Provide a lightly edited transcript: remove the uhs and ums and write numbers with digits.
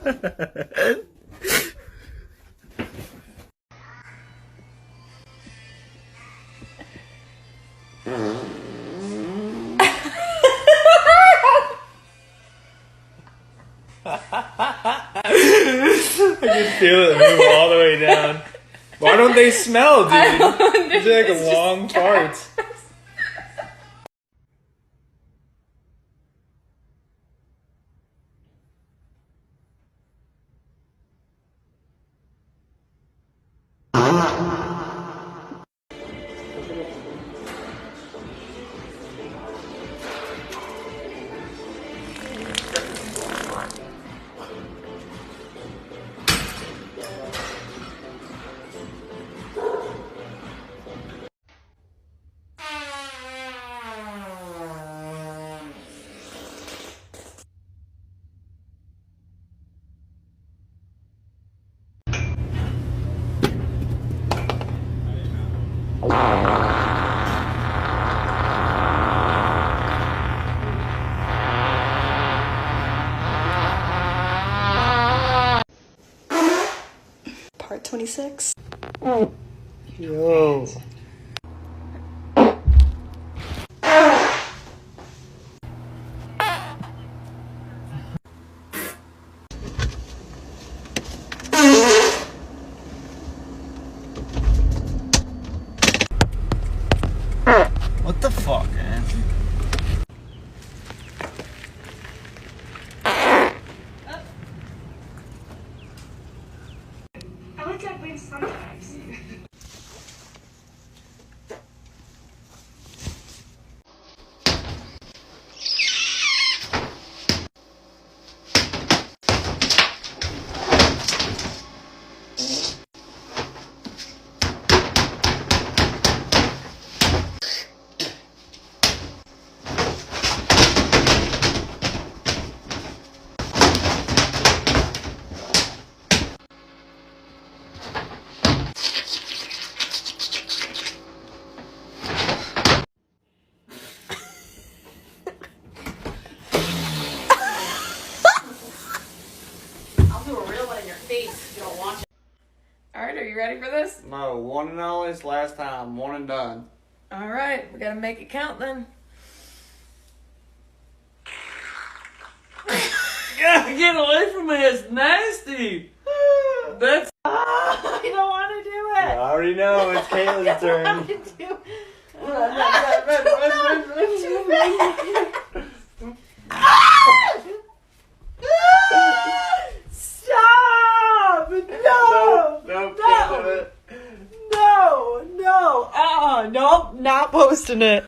I can feel it move all the way down. Why don't they smell, dude? It's like a long fart. Part 26. Yo. What the fuck, man? I like that way sometimes. Alright, are you ready for this? No, one and only is last time. One and done. Alright, we gotta make it count then. Get away from me, it's nasty! That's... I don't want to do I it! already know, it's Caitlin's turn. Stop! No! Nope, No! can't do it. No! Nope, not posting it.